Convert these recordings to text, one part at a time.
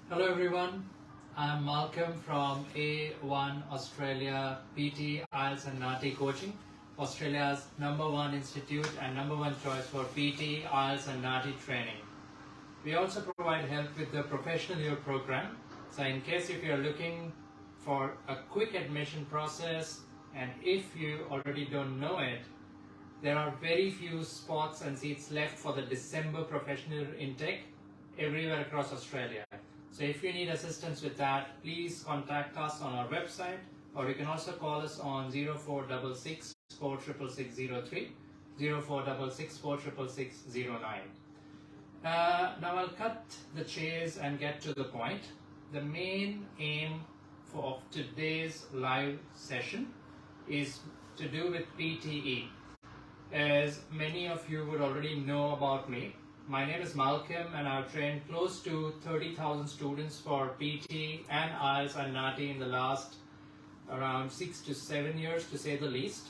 Hello everyone, I'm Malcolm from A1 Australia PTE IELTS and NATI coaching, Australia's #1 institute and #1 choice for PTE IELTS and NATI training. We also provide help with the professional year program. So in case if you're looking for a quick admission process and if you already don't know it, there are very few spots and seats left for the December professional intake everywhere across Australia. So if you need assistance with that, please contact us on our website, or you can also call us on 0466 46603, 0466 46609. Now I'll cut the chase and get to the point. The main aim of today's live session is to do with PTE. As many of you would already know about me, my name is Malcolm and I've trained close to 30,000 students for PTE and IELTS and NATI in the last around 6 to 7 years, to say the least.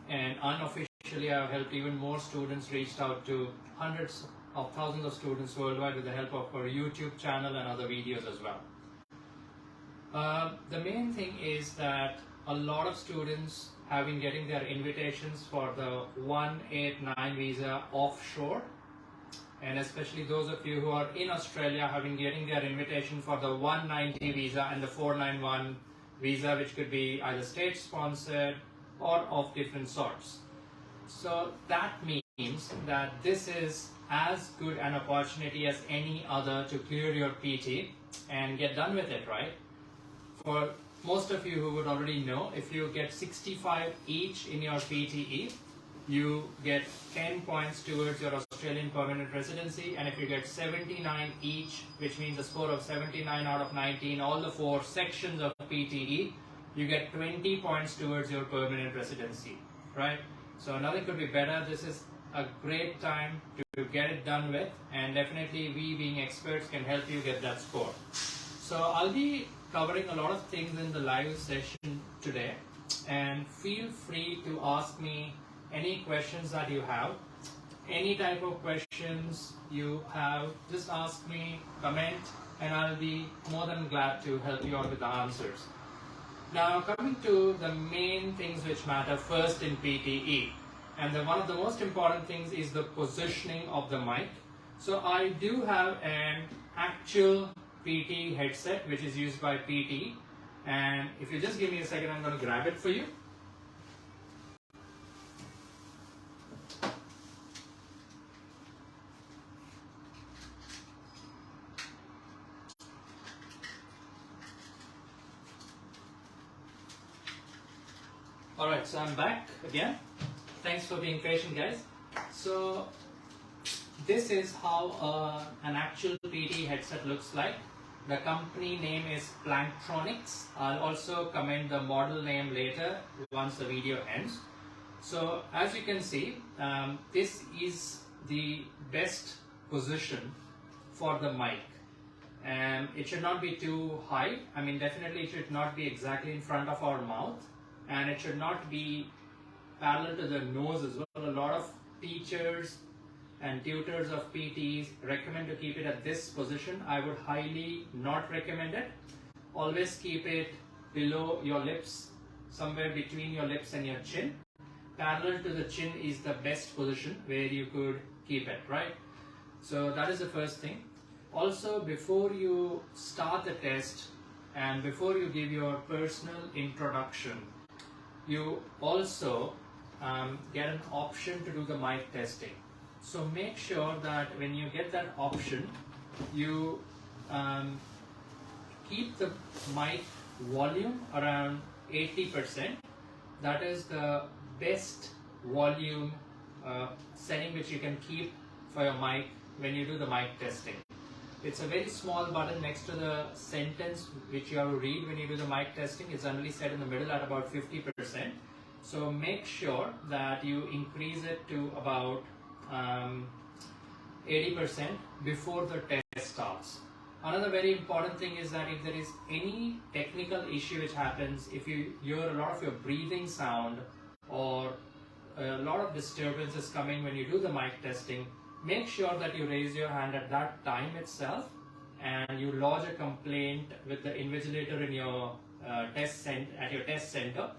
And unofficially I've helped even more students, reached out to hundreds of thousands of students worldwide with the help of our YouTube channel and other videos as well. The main thing is that a lot of students have been getting their invitations for the 189 visa offshore, and especially those of you who are in Australia have been getting their invitation for the 190 visa and the 491 visa, which could be either state sponsored or of different sorts. So that means that this is as good an opportunity as any other to clear your PT and get done with it, right? For most of you who would already know, if you get 65 each in your PTE, you get 10 points towards your Australian permanent residency, and if you get 79 each, which means a score of 79 out of 19, all the 4 sections of PTE, you get 20 points towards your permanent residency, right? So nothing could be better. This is a great time to get it done with, and definitely we being experts can help you get that score. So I'll be covering a lot of things in the live session today, and feel free to ask me any questions that you have. Any type of questions you have, just ask me, comment, and I'll be more than glad to help you out with the answers. Now coming to the main things which matter first in PTE, and one of the most important things is the positioning of the mic. So I do have an actual PT headset which is used by PT, and if you just give me a second, I'm going to grab it for you. Alright, so I'm back again. Thanks for being patient, guys. So this is how an actual PT headset looks like. The company name is Plantronics. I'll also comment the model name later once the video ends. So as you can see, this is the best position for the mic. And it should not be too high. I mean, definitely it should not be exactly in front of our mouth, and it should not be parallel to the nose as well. A lot of teachers and tutors of PTs recommend to keep it at this position. I would highly not recommend it. Always keep it below your lips, somewhere between your lips and your chin. Parallel to the chin is the best position where you could keep it, right? So that is the first thing. Also, before you start the test and before you give your personal introduction, you also get an option to do the mic testing. So make sure that when you get that option, you keep the mic volume around 80%. That is the best volume setting which you can keep for your mic when you do the mic testing. It's a very small button next to the sentence which you have to read when you do the mic testing. It's generally set in the middle at about 50%. So make sure that you increase it to about 80% before the test starts. Another very important thing is that if there is any technical issue which happens, if you hear a lot of your breathing sound or a lot of disturbances coming when you do the mic testing, make sure that you raise your hand at that time itself and you lodge a complaint with the invigilator in your test center,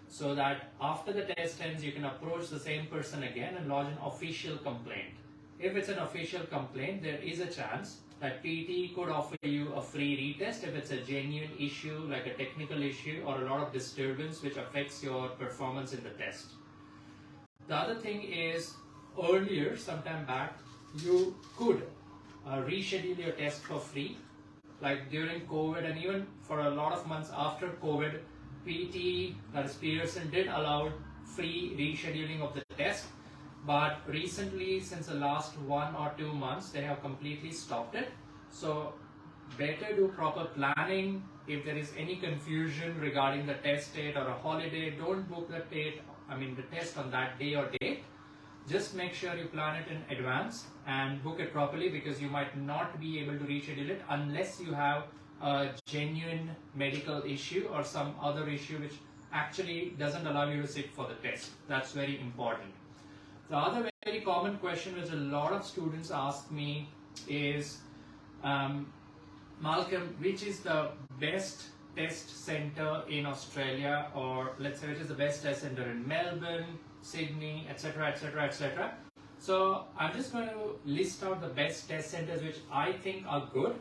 so that after the test ends you can approach the same person again and lodge an official complaint. If it's an official complaint, there is a chance that PTE could offer you a free retest if it's a genuine issue like a technical issue or a lot of disturbance which affects your performance in the test. The other thing is, earlier, sometime back, you could reschedule your test for free. Like during COVID and even for a lot of months after COVID, PTE, that is Pearson, did allow free rescheduling of the test. But recently, since the last 1 or 2 months, they have completely stopped it. So better do proper planning. If there is any confusion regarding the test date or a holiday, don't book the test on that day or date. Just make sure you plan it in advance and book it properly, because you might not be able to reschedule it unless you have a genuine medical issue or some other issue which actually doesn't allow you to sit for the test. That's very important. The other very common question which a lot of students ask me is, Malcolm, which is the best test center in Australia, or let's say which is the best test center in Melbourne, Sydney, etc., etc., etc. So I'm just going to list out the best test centers which I think are good.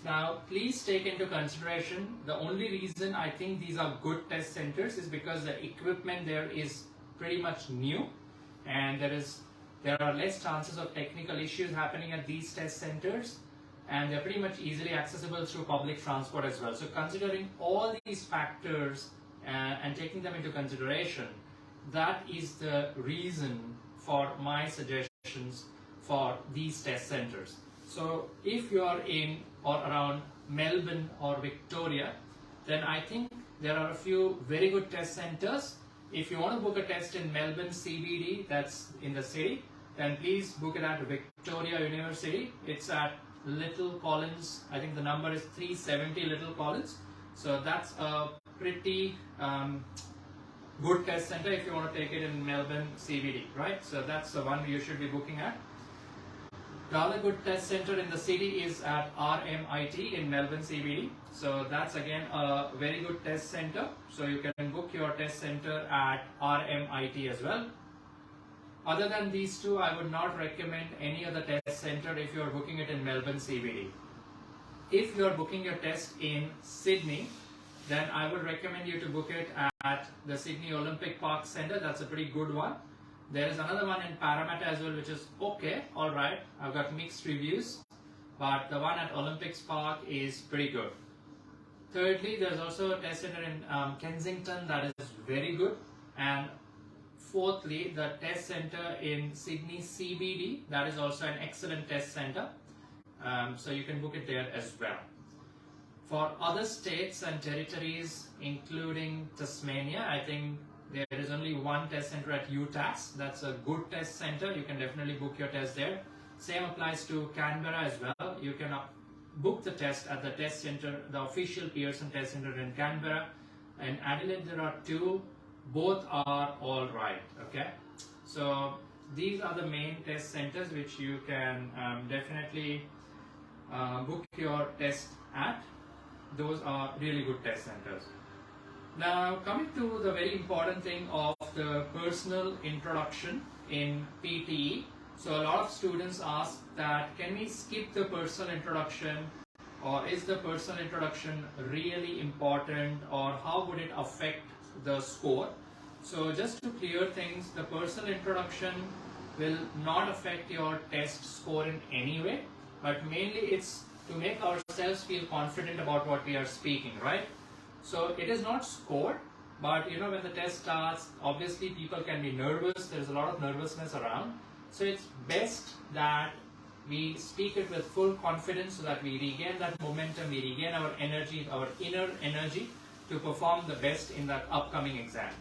Now please take into consideration, the only reason I think these are good test centers is because the equipment there is pretty much new, and there are less chances of technical issues happening at these test centers, and they're pretty much easily accessible through public transport as well. So considering all these factors and taking them into consideration, that is the reason for my suggestions for these test centers. So if you are in or around Melbourne or Victoria, then I think there are a few very good test centers. If you want to book a test in Melbourne CBD, that's in the city, then please book it at Victoria University. It's at Little Collins. I think the number is 370 Little Collins. So that's a pretty good test center if you want to take it in Melbourne CBD, right? So that's the one you should be booking at. The other good test center in the city is at RMIT in Melbourne CBD. So that's again a very good test center. So you can book your test center at RMIT as well. Other than these two, I would not recommend any other test center if you are booking it in Melbourne CBD. If you are booking your test in Sydney, then I would recommend you to book it at the Sydney Olympic Park Centre. That's a pretty good one. There is another one in Parramatta as well, which is okay, alright. I've got mixed reviews, but the one at Olympics Park is pretty good. Thirdly, there's also a test center in Kensington that is very good. And fourthly, the test center in Sydney CBD, that is also an excellent test center. So you can book it there as well. For other states and territories, including Tasmania, I think there is only one test center at UTAS. That's a good test center. You can definitely book your test there. Same applies to Canberra as well. You can book the test at the test center, the official Pearson test center in Canberra. In Adelaide, there are two. Both are all right. Okay. So these are the main test centers which you can definitely book your test at. Those are really good test centers. Now coming to the very important thing of the personal introduction in PTE. So a lot of students ask that, can we skip the personal introduction, or is the personal introduction really important, or how would it affect the score? So just to clear things, the personal introduction will not affect your test score in any way, but mainly it's to make ourselves feel confident about what we are speaking, right? So it is not scored, but you know, when the test starts, obviously people can be nervous. There's a lot of nervousness around. So it's best that we speak it with full confidence so that we regain that momentum, we regain our energy, our inner energy to perform the best in that upcoming exam.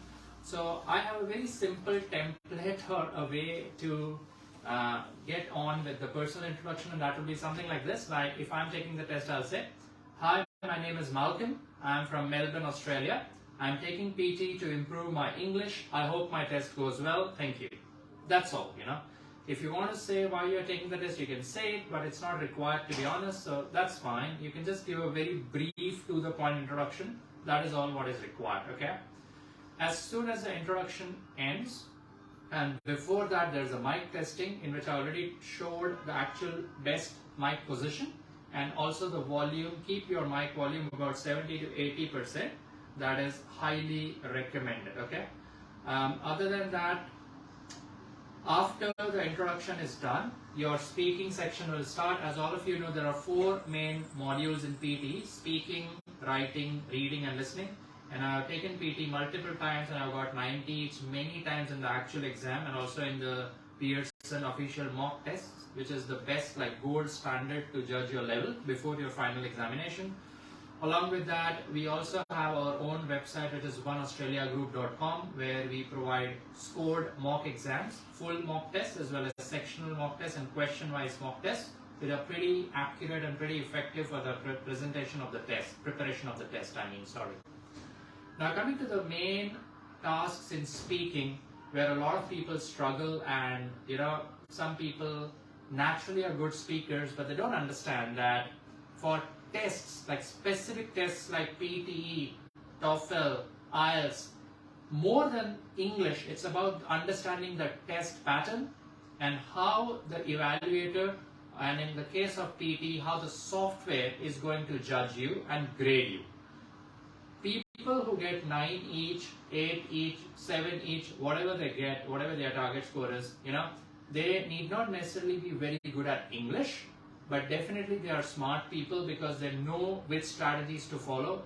So I have a very simple template or a way to get on with the personal introduction, and that will be something like this. Like if I'm taking the test, I'll say, "Hi, my name is Malcolm. I'm from Melbourne, Australia. I'm taking PT to improve my English. I hope my test goes well. Thank you." That's all, you know. If you want to say why you're taking the test, you can say it, but it's not required, to be honest, so that's fine. You can just give a very brief to the point introduction. That is all what is required, okay? As soon as the introduction ends, and before that there's a mic testing in which I already showed the actual best mic position, and also the volume. Keep your mic volume about 70 to 80%. That is highly recommended, okay? Other than that, after the introduction is done, your speaking section will start. As all of you know, there are 4 main modules in PTE: speaking, writing, reading and listening. And I have taken PT multiple times and I've got 90 each, many times in the actual exam and also in the Pearson official mock tests, which is the best, like gold standard to judge your level before your final examination. Along with that, we also have our own website, which is oneaustraliagroup.com, where we provide scored mock exams, full mock tests as well as sectional mock tests and question-wise mock tests, which are pretty accurate and pretty effective for the presentation of the test, preparation of the test, Now coming to the main tasks in speaking, where a lot of people struggle, and some people naturally are good speakers, but they don't understand that for tests, like specific tests like PTE, TOEFL, IELTS, more than English, it's about understanding the test pattern and how the evaluator, and in the case of PTE, how the software is going to judge you and grade you. People who get 9 each, 8 each, 7 each, whatever they get, whatever their target score is, they need not necessarily be very good at English, but definitely they are smart people because they know which strategies to follow,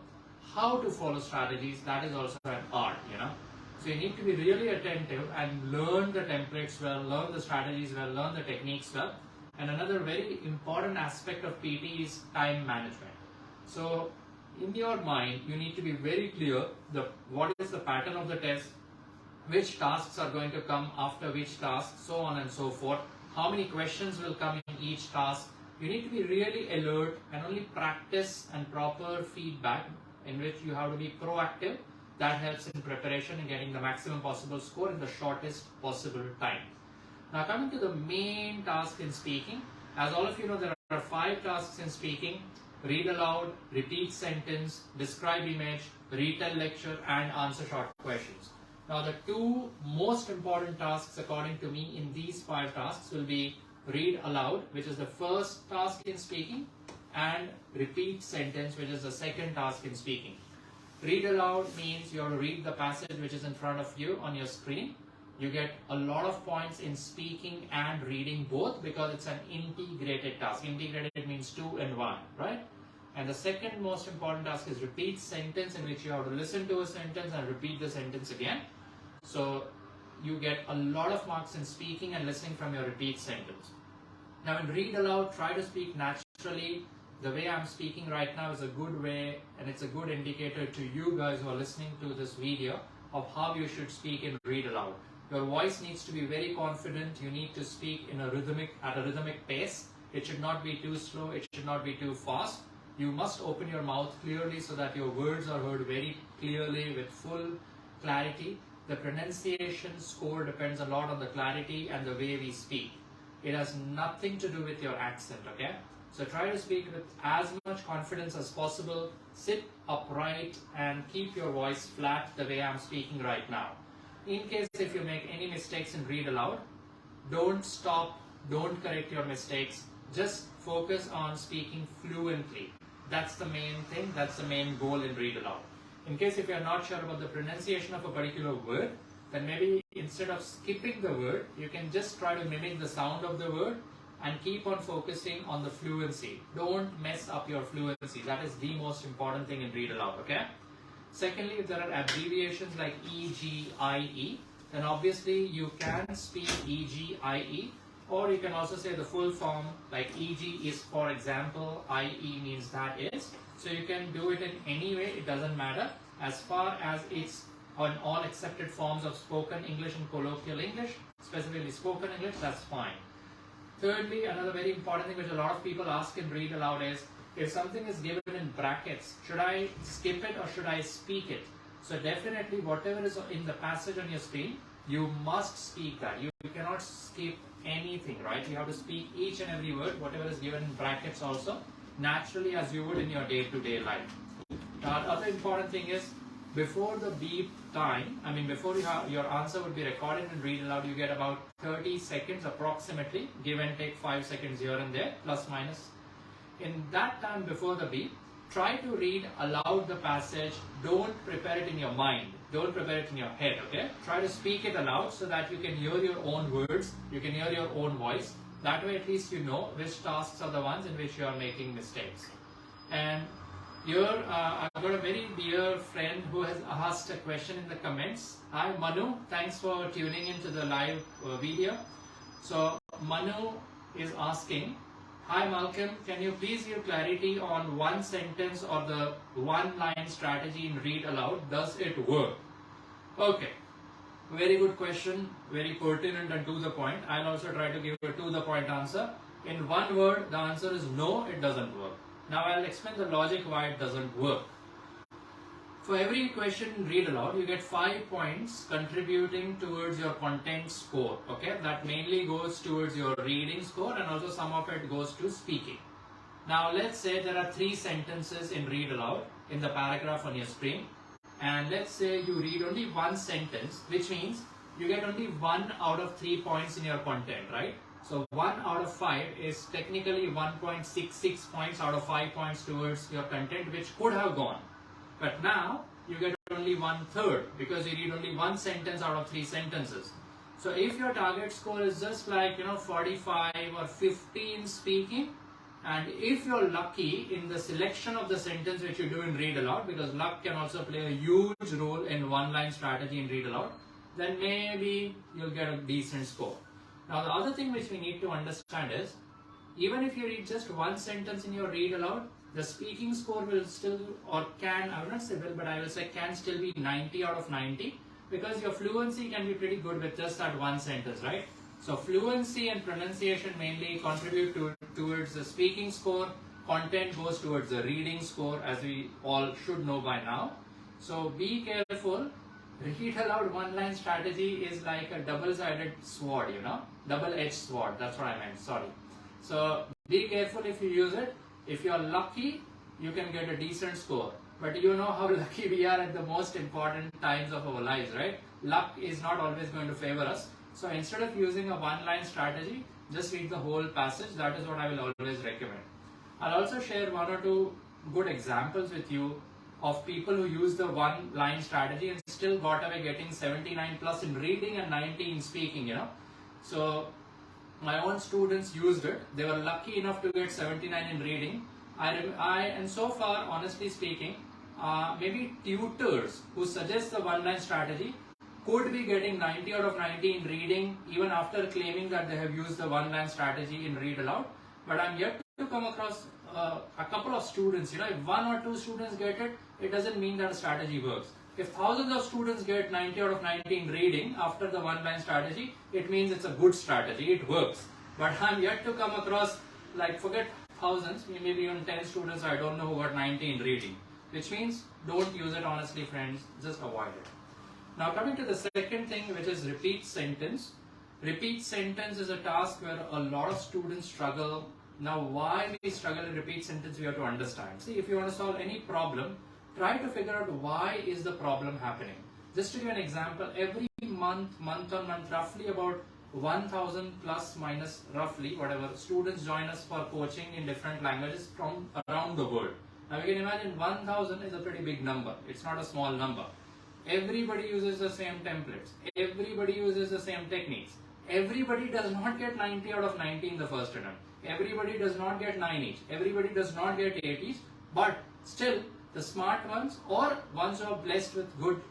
how to follow strategies. That is also an art, So you need to be really attentive and learn the templates well, learn the strategies well, learn the techniques well. And another very important aspect of PT is time management. So in your mind, you need to be very clear what is the pattern of the test, which tasks are going to come after which task, so on and so forth, how many questions will come in each task. You need to be really alert and only practice and proper feedback in which you have to be proactive. That helps in preparation and getting the maximum possible score in the shortest possible time. Now coming to the main task in speaking, as all of you know, there are 5 tasks in speaking: read aloud, repeat sentence, describe image, retell lecture, and answer short questions. Now the 2 most important tasks according to me in these 5 tasks will be read aloud, which is the first task in speaking, and repeat sentence, which is the second task in speaking. Read aloud means you have to read the passage which is in front of you on your screen. You get a lot of points in speaking and reading both because it's an integrated task. Integrated means 2 in 1, right? And the second most important task is repeat sentence, in which you have to listen to a sentence and repeat the sentence again. So you get a lot of marks in speaking and listening from your repeat sentence. Now in read aloud, try to speak naturally. The way I'm speaking right now is a good way, and it's a good indicator to you guys who are listening to this video of how you should speak in read aloud. Your voice needs to be very confident. You need to speak in at a rhythmic pace. It should not be too slow. It should not be too fast. You must open your mouth clearly so that your words are heard very clearly with full clarity. The pronunciation score depends a lot on the clarity and the way we speak. It has nothing to do with your accent, okay? So try to speak with as much confidence as possible. Sit upright and keep your voice flat the way I'm speaking right now. In case if you make any mistakes in read aloud, don't stop, don't correct your mistakes. Just focus on speaking fluently. That's the main thing, that's the main goal in read aloud. In case if you're not sure about the pronunciation of a particular word, then maybe instead of skipping the word, you can just try to mimic the sound of the word and keep on focusing on the fluency. Don't mess up your fluency. That is the most important thing in read aloud, okay? Secondly, if there are abbreviations like EGIE, then obviously you can speak EGIE, or you can also say the full form, like EG is for example, IE means that is. So you can do it in any way, it doesn't matter, as far as it's on all accepted forms of spoken English and colloquial English, specifically spoken English, that's fine. Thirdly, another very important thing which a lot of people ask in read aloud is, if something is given in brackets, should I skip it or should I speak it? So definitely whatever is in the passage on your screen, you must speak that. You cannot skip anything, right? You have to speak each and every word, whatever is given in brackets also, naturally as you would in your day-to-day life. Now, other important thing is, before the beep time, I mean before your answer would be recorded and read aloud, you get about 30 seconds approximately, give and take 5 seconds here and there, plus minus. In that time before the beep, try to read aloud the passage. Don't prepare it in your mind. Don't prepare it in your head, okay? Try to speak it aloud so that you can hear your own words, you can hear your own voice. That way at least you know which tasks are the ones in which you are making mistakes. And here, I've got a very dear friend who has asked a question in the comments. Hi Manu, thanks for tuning into the live video. So Manu is asking, hi Malcolm, can you please give clarity on one sentence or the one line strategy in read aloud? Does it work? Okay, very good question, very pertinent and to the point. I'll also try to give a to the point answer. In one word, the answer is no, it doesn't work. Now I'll explain the logic why it doesn't work. For every question read aloud, you get 5 points contributing towards your content score. Okay, that mainly goes towards your reading score and also some of it goes to speaking. Now let's say there are 3 sentences in read aloud in the paragraph on your screen, and let's say you read only one sentence, which means you get only 1 out of 3 points in your content, right? So 1 out of 5 is technically 1.66 points out of 5 points towards your content, which could have gone. But now you get only 1/3 because you read only one sentence out of 3 sentences. So if your target score is just like 45 or 50 in speaking, and if you're lucky in the selection of the sentence which you do in read aloud, because luck can also play a huge role in one line strategy in read aloud, then maybe you'll get a decent score. Now the other thing which we need to understand is, even if you read just one sentence in your read aloud, the speaking score will still, or can, I will not say will, but I will say can still be 90 out of 90, because your fluency can be pretty good with just that one sentence, right? So fluency and pronunciation mainly contribute towards the speaking score, content goes towards the reading score, as we all should know by now. So be careful. Read aloud one line strategy is like a double-sided sword, double-edged sword, that's what I meant, sorry. So be careful if you use it. If you're lucky, you can get a decent score. But you know how lucky we are at the most important times of our lives, right? Luck is not always going to favor us. So instead of using a one-line strategy, just read the whole passage. That is what I will always recommend. I'll also share 1 or 2 good examples with you of people who use the one-line strategy and still got away getting 79 plus in reading and 90 in speaking, So my own students used it. They were lucky enough to get 79 in reading. And so far, honestly speaking, maybe tutors who suggest the one-line strategy could be getting 90 out of 90 in reading even after claiming that they have used the one-line strategy in read aloud. But I'm yet to come across a couple of students, if 1 or 2 students get it, it doesn't mean that a strategy works. If thousands of students get 90 out of 90 in reading after the one-line strategy, it means it's a good strategy, it works. But I'm yet to come across, forget thousands, maybe even 10 students I don't know who got 90 in reading. Which means, don't use it honestly friends, just avoid it. Now coming to the second thing, which is repeat sentence. Repeat sentence is a task where a lot of students struggle. Now why we struggle in repeat sentence, we have to understand. See, if you want to solve any problem, try to figure out why is the problem happening. Just to give an example, every month on month, roughly about 1,000 plus minus roughly, whatever, students join us for coaching in different languages from around the world. Now you can imagine 1,000 is a pretty big number. It's not a small number. Everybody uses the same templates. Everybody uses the same techniques. Everybody does not get 90 out of 90 in the first attempt. Everybody does not get 9 each. Everybody does not get 8 each. But still, the smart ones or ones who are blessed with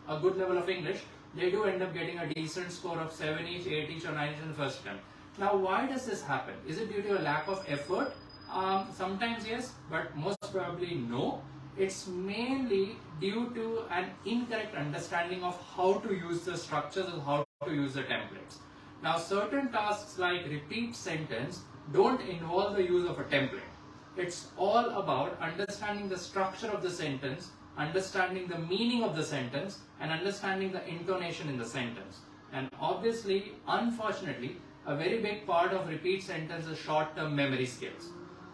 a good level of English, they do end up getting a decent score of 7 each, 8 each or 9 each in the first attempt. Now why does this happen? Is it due to a lack of effort? Sometimes yes, but most probably no. It's mainly due to an incorrect understanding of how to use the structures and how to use the templates. Now certain tasks like repeat sentence don't involve the use of a template. It's all about understanding the structure of the sentence, understanding the meaning of the sentence, and understanding the intonation in the sentence. And obviously, unfortunately, a very big part of repeat sentence is short-term memory skills.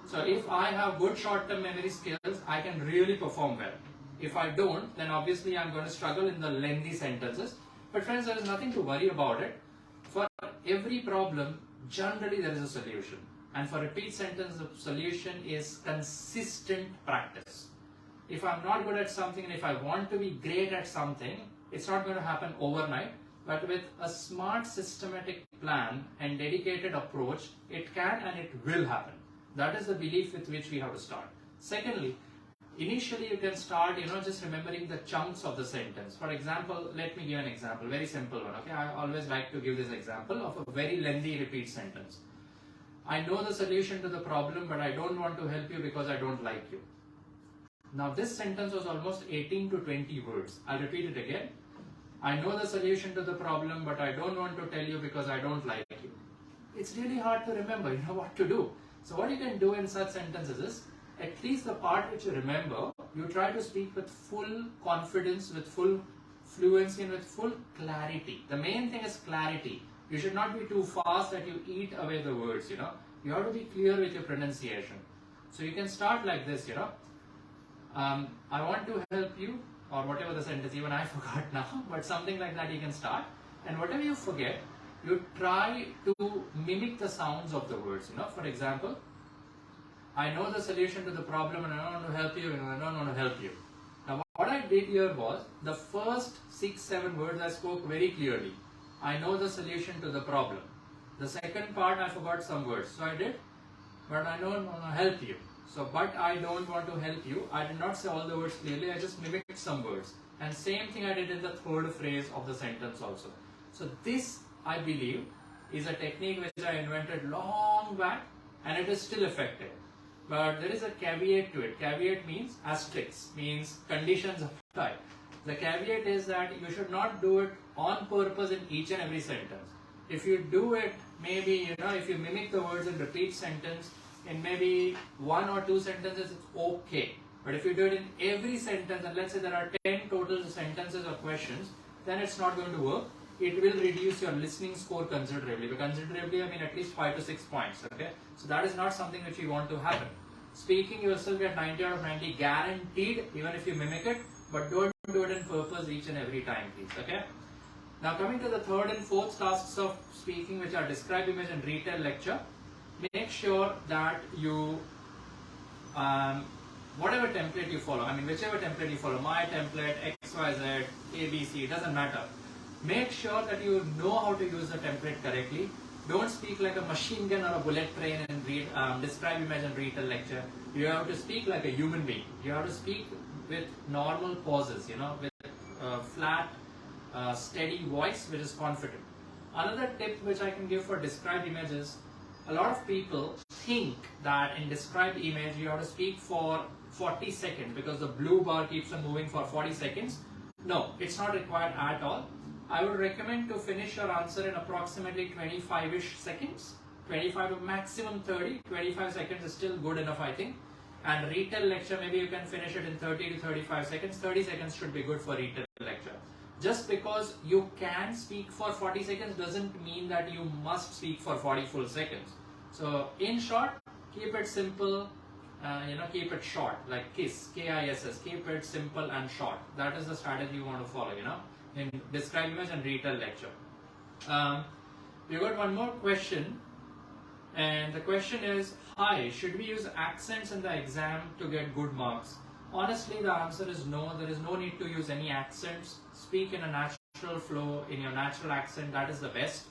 So if I have good short-term memory skills, I can really perform well. If I don't, then obviously I'm going to struggle in the lengthy sentences. But friends, there is nothing to worry about it. For every problem, generally there is a solution. And for repeat sentence, the solution is consistent practice. If I'm not good at something and if I want to be great at something, it's not going to happen overnight. But with a smart systematic plan and dedicated approach, it can and it will happen. That is the belief with which we have to start. Secondly, initially you can start, just remembering the chunks of the sentence. For example, let me give an example, very simple one. Okay, I always like to give this example of a very lengthy repeat sentence. I know the solution to the problem, but I don't want to help you because I don't like you. Now this sentence was almost 18 to 20 words. I'll repeat it again. I know the solution to the problem, but I don't want to tell you because I don't like you. It's really hard to remember, what to do. So what you can do in such sentences is, at least the part which you remember, you try to speak with full confidence, with full fluency and with full clarity. The main thing is clarity. You should not be too fast that you eat away the words, You have to be clear with your pronunciation. So you can start like this, I want to help you, or whatever the sentence, even I forgot now, but something like that you can start. And whatever you forget, you try to mimic the sounds of the words, For example, I know the solution to the problem and I don't want to help you, I don't want to help you. Now what I did here was, the first 6-7 words I spoke very clearly. I know the solution to the problem. The second part I forgot some words, so I did, but I don't want to help you. So, but I don't want to help you. I did not say all the words clearly, I just mimicked some words. And same thing I did in the third phrase of the sentence also. So this, I believe, is a technique which I invented long back and it is still effective. But there is a caveat to it. Caveat means asterisk, means conditions apply. The caveat is that you should not do it on purpose in each and every sentence. If you do it, maybe, if you mimic the words in repeat sentence, in maybe 1 or 2 sentences, it's okay. But if you do it in every sentence, and let's say there are 10 total sentences or questions, then it's not going to work. It will reduce your listening score considerably. By considerably, I mean at least 5 to 6 points. Okay, so that is not something which you want to happen. Speaking, you will still get 90 out of 90 guaranteed, even if you mimic it. But don't do it on purpose each and every time, please. Okay. Now coming to the third and fourth tasks of speaking, which are describe, image, and retell lecture. Make sure that you, whatever template you follow, whichever template you follow, my template, XYZ, ABC, it doesn't matter. Make sure that you know how to use the template correctly. Don't speak like a machine gun or a bullet train and read, describe, image, and retell lecture. You have to speak like a human being. You have to speak with normal pauses, with flat, steady voice which is confident. Another tip which I can give for describe image is, a lot of people think that in describe image you have to speak for 40 seconds because the blue bar keeps on moving for 40 seconds. No, it's not required at all. I would recommend to finish your answer in approximately 25-ish seconds. 25 to maximum 30. 25 seconds is still good enough, I think. And retell lecture, maybe you can finish it in 30 to 35 seconds. 30 seconds should be good for retell lecture. Just because you can speak for 40 seconds doesn't mean that you must speak for 40 full seconds. So in short, keep it simple, keep it short, like KISS, K-I-S-S, keep it simple and short. That is the strategy you want to follow, in describe, image, and retell lecture. We got one more question, and the question is, hi, should we use accents in the exam to get good marks? Honestly, the answer is no. There is no need to use any accents. Speak in a natural flow, in your natural accent, that is the best.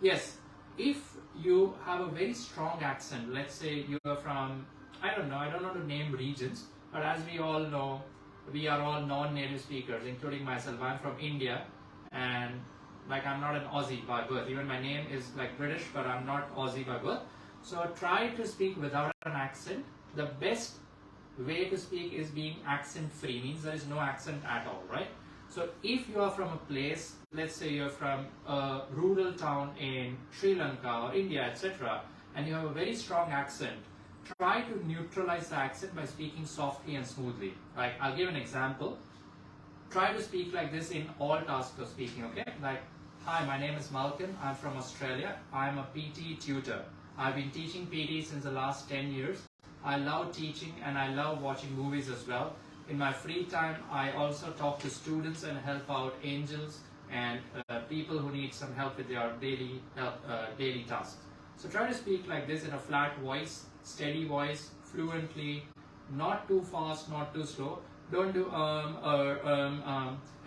Yes, if you have a very strong accent, let's say you are from, I don't know to name regions, but as we all know, we are all non-native speakers, including myself. I'm from India, and I'm not an Aussie by birth. Even my name is like British, but I'm not Aussie by birth. So try to speak without an accent. The best way to speak is being accent free, means there is no accent at all, right? So if you are from a place, let's say you're from a rural town in Sri Lanka or India, etc., and you have a very strong accent, try to neutralize the accent by speaking softly and smoothly. Like, I'll give an example. Try to speak like this in all tasks of speaking, okay? Like, Hi, my name is Malcolm. I'm from Australia. I'm a PTE tutor. I've been teaching PTE since the last 10 years. I love teaching and I love watching movies as well. In my free time, I also talk to students and help out angels and people who need some help with their daily tasks. So try to speak like this in a flat voice, steady voice, fluently, not too fast, not too slow. Don't do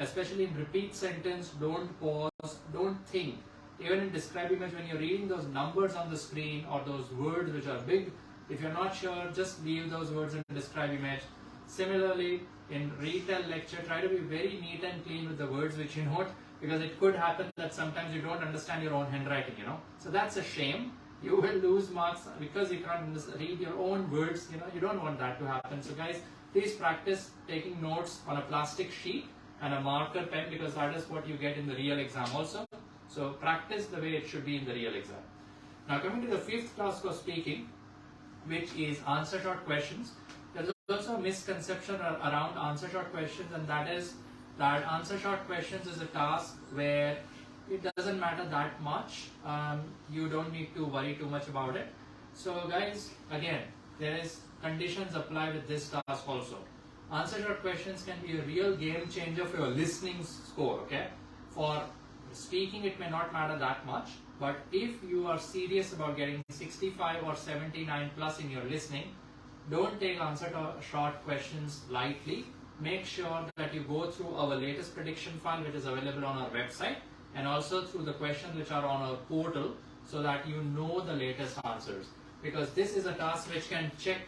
especially in repeat sentence, don't pause, don't think. Even in describe image, when you're reading those numbers on the screen or those words which are big, if you're not sure, just leave those words in describe image. Similarly, in retell lecture, try to be very neat and clean with the words which you note, because it could happen that sometimes you don't understand your own handwriting, So that's a shame. You will lose marks because you can't read your own words, You don't want that to happen. So guys, please practice taking notes on a plastic sheet and a marker pen, because that is what you get in the real exam also. So practice the way it should be in the real exam. Now coming to the 5th task of speaking, which is answer short questions. There's also a misconception around answer short questions, and that is that answer short questions is a task where it doesn't matter that much. You don't need to worry too much about it. So guys, again, there is conditions apply with this task also. Answer short questions can be a real game changer for your listening score, okay? For speaking, it may not matter that much, but if you are serious about getting 65 or 79 plus in your listening, don't take answer short questions lightly. Make sure that you go through our latest prediction file, which is available on our website, and also through the questions which are on our portal, so that you know the latest answers. Because this is a task which can check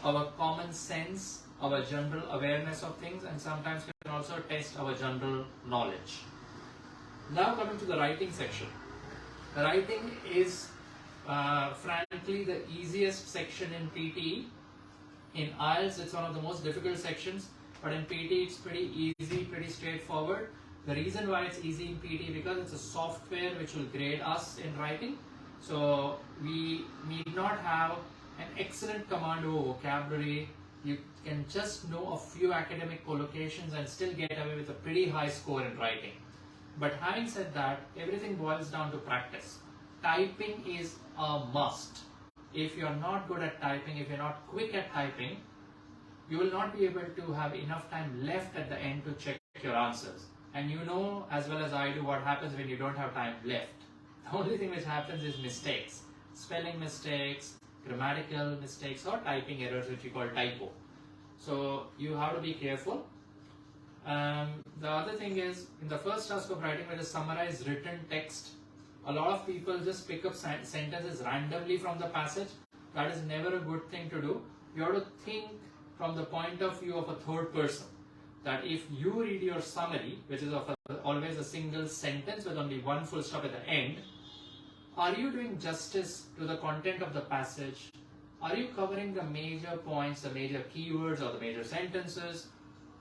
our common sense, our general awareness of things, and sometimes can also test our general knowledge. Now coming to the writing section. The writing is frankly the easiest section in PTE. In IELTS, it's one of the most difficult sections, but in PTE it's pretty easy, pretty straightforward. The reason why it's easy in PTE because it's a software which will grade us in writing. So we need not have an excellent command over vocabulary. You can just know a few academic collocations and still get away with a pretty high score in writing. But having said that, everything boils down to practice. Typing is a must. If you're not good at typing, if you're not quick at typing, you will not be able to have enough time left at the end to check your answers. And you know as well as I do what happens when you don't have time left. The only thing which happens is mistakes. Spelling mistakes, grammatical mistakes, or typing errors, which we call typo. So you have to be careful. The other thing is, in the first task of writing, which is summarize written text, a lot of people just pick up sentences randomly from the passage. That is never a good thing to do. You have to think from the point of view of a third person. That if you read your summary, which is always a single sentence with only one full stop at the end, are you doing justice to the content of the passage? Are you covering the major points, the major keywords, or the major sentences?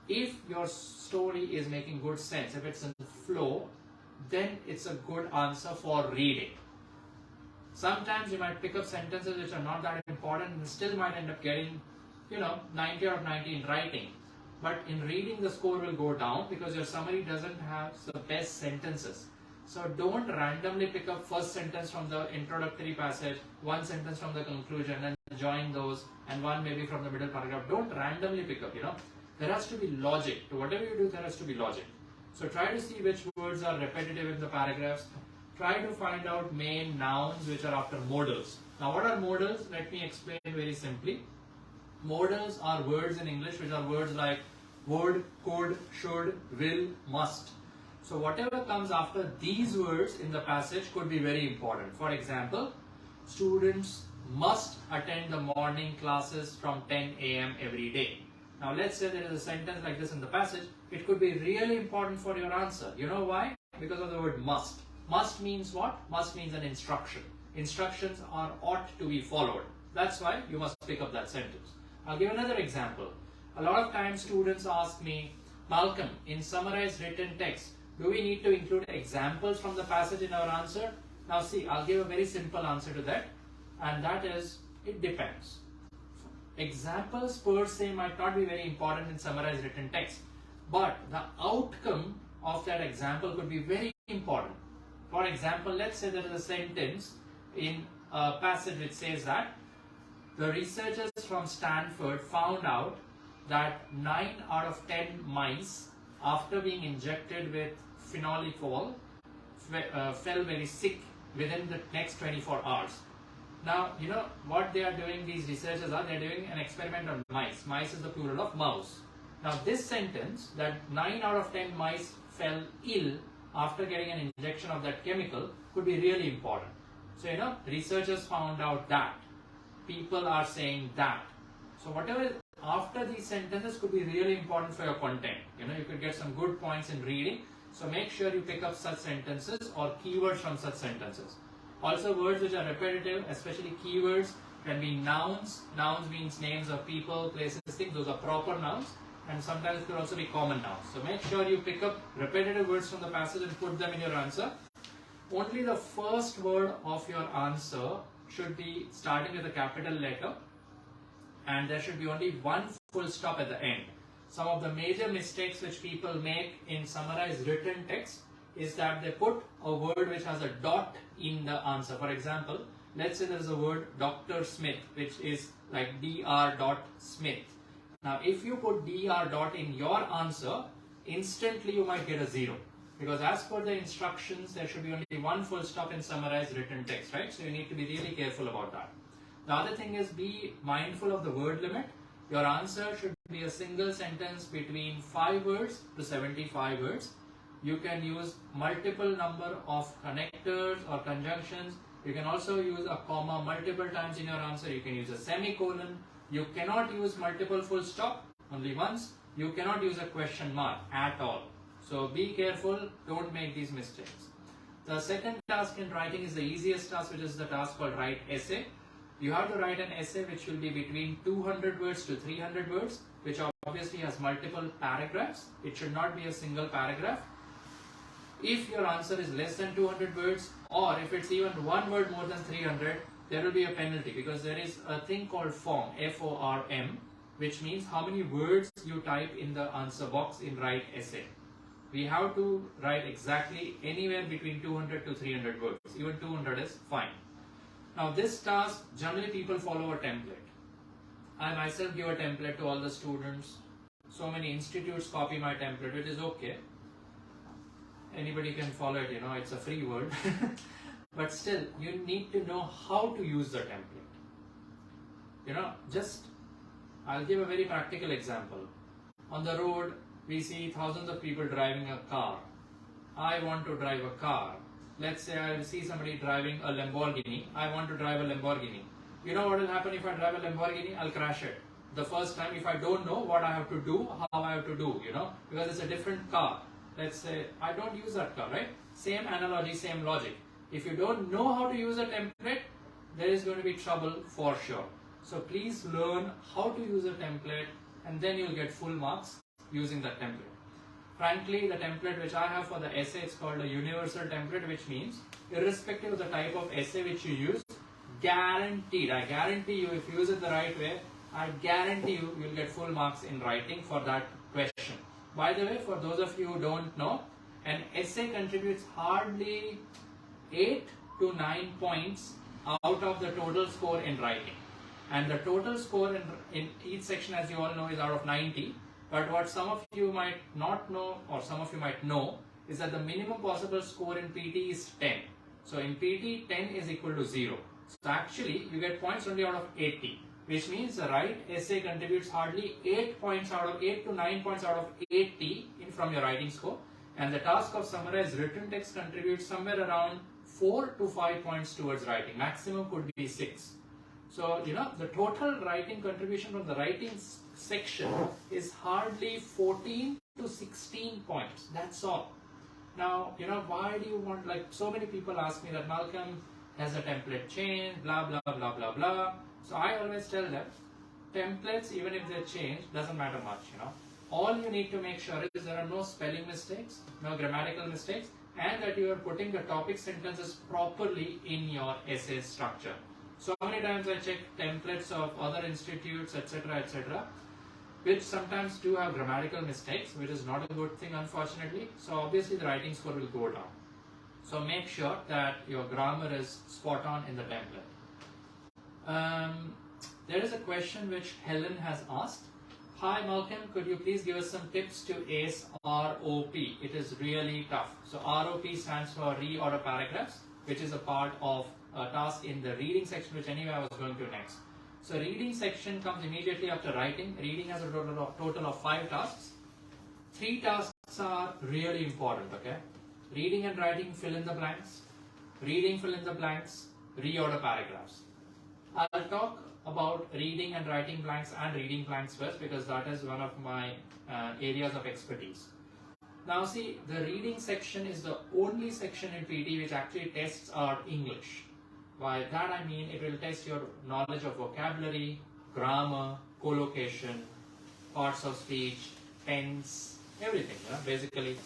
If your story is making good sense, if it's in flow, then it's a good answer for reading. Sometimes you might pick up sentences which are not that important and still might end up getting, 90 out of 90 in writing. But in reading, the score will go down because your summary doesn't have the best sentences. So don't randomly pick up first sentence from the introductory passage, one sentence from the conclusion, and join those, and one maybe from the middle paragraph. Don't randomly pick up, There has to be logic. To whatever you do, there has to be logic. So try to see which words are repetitive in the paragraphs. Try to find out main nouns which are after modals. Now what are modals? Let me explain very simply. Modals are words in English which are words like would, could, should, will, must. So whatever comes after these words in the passage could be very important. For example, students must attend the morning classes from 10 a.m. every day. Now let's say there is a sentence like this in the passage. It could be really important for your answer. You know why? Because of the word must. Must means what? Must means an instruction. Instructions are ought to be followed. That's why you must pick up that sentence. I'll give another example. A lot of times students ask me, Malcolm, in summarized written text, do we need to include examples from the passage in our answer? Now see, I'll give a very simple answer to that, and that is, it depends. Examples per se might not be very important in summarized written text, but the outcome of that example could be very important. For example, let's say there is a sentence in a passage which says that the researchers from Stanford found out that 9 out of 10 mice, after being injected with phenolphthalein, fell very sick within the next 24 hours. Now, you know what they are doing, these researchers are, they are doing an experiment on mice. Mice is the plural of mouse. Now, this sentence, that 9 out of 10 mice fell ill after getting an injection of that chemical, could be really important. So, you know, researchers found out that. People are saying that. So, whatever is after these sentences could be really important for your content. You know, you could get some good points in reading. So, make sure you pick up such sentences or keywords from such sentences. Also, words which are repetitive, especially keywords, can be nouns. Nouns means names of people, places, things. Those are proper nouns. And sometimes it could also be common nouns. So make sure you pick up repetitive words from the passage and put them in your answer. Only the first word of your answer should be starting with a capital letter, and there should be only one full stop at the end. Some of the major mistakes which people make in summarized written text is that they put a word which has a dot in the answer. For example, let's say there is a word Dr. Smith, which is like Dr. Smith. Now, if you put Dr. dot in your answer, instantly you might get a 0. Because as per the instructions, there should be only one full stop in summarized written text, right? So you need to be really careful about that. The other thing is be mindful of the word limit. Your answer should be a single sentence between 5 words to 75 words. You can use multiple number of connectors or conjunctions. You can also use a comma multiple times in your answer. You can use a semicolon. You cannot use multiple full stop, only once. You cannot use a question mark at all. So be careful, don't make these mistakes. The second task in writing is the easiest task, which is the task called write essay. You have to write an essay which will be between 200 words to 300 words, which obviously has multiple paragraphs. It should not be a single paragraph. If your answer is less than 200 words, or if it's even one word more than 300, there will be a penalty, because there is a thing called form, FORM, which means how many words you type in the answer box in write essay. We have to write exactly anywhere between 200 to 300 words. Even 200 is fine. Now this task, generally people follow a template. I myself give a template to all the students. So many institutes copy my template, which is okay. Anybody can follow it, you know, it's a free word. But still, you need to know how to use the template. You know, I'll give a very practical example. On the road, we see thousands of people driving a car. I want to drive a car. Let's say I see somebody driving a Lamborghini. I want to drive a Lamborghini. You know what will happen if I drive a Lamborghini? I'll crash it. The first time, if I don't know what I have to do, how I have to do, you know, because it's a different car. Let's say I don't use that car, right? Same analogy, same logic. If you don't know how to use a template, there is going to be trouble for sure. So please learn how to use a template, and then you'll get full marks using that template. Frankly, the template which I have for the essay is called a universal template, which means irrespective of the type of essay which you use, guaranteed, I guarantee you, if you use it the right way, I guarantee you, you'll get full marks in writing for that question. By the way, for those of you who don't know, an essay contributes hardly 8 to 9 points out of the total score in writing. And the total score in each section, as you all know, is out of 90. But what some of you might not know, or some of you might know, is that the minimum possible score in PT is 10. So in PT, 10 is equal to 0. So actually, you get points only out of 80. Which means the right essay contributes hardly 8 to 9 points out of 80 from your writing score. And the task of summarized written text contributes somewhere around 4 to 5 points towards writing. Maximum could be 6. So, you know, the total writing contribution from the writing section is hardly 14 to 16 points. That's all. Now, you know, why do you want, like, so many people ask me that, Malcolm, has the template changed, blah, blah, blah, blah, blah. So I always tell them, templates, even if they change, doesn't matter much, you know. All you need to make sure is there are no spelling mistakes, no grammatical mistakes, and that you are putting the topic sentences properly in your essay structure. So many times I check templates of other institutes, etc., which sometimes do have grammatical mistakes, which is not a good thing, unfortunately. So obviously the writing score will go down. So make sure that your grammar is spot on in the template. There is a question which Helen has asked. Hi Malcolm, could you please give us some tips to ace ROP? It is really tough. So ROP stands for reorder paragraphs, which is a part of a task in the reading section, which anyway I was going to next. So reading section comes immediately after writing. Reading has a total of 5 tasks. 3 tasks are really important, okay? Reading and writing, fill in the blanks. Reading, fill in the blanks. Reorder paragraphs. I'll talk about reading and writing blanks and reading blanks first, because that is one of my areas of expertise. Now see, the reading section is the only section in PT which actually tests our English. By that I mean it will test your knowledge of vocabulary, grammar, collocation, parts of speech, tense, everything, basically.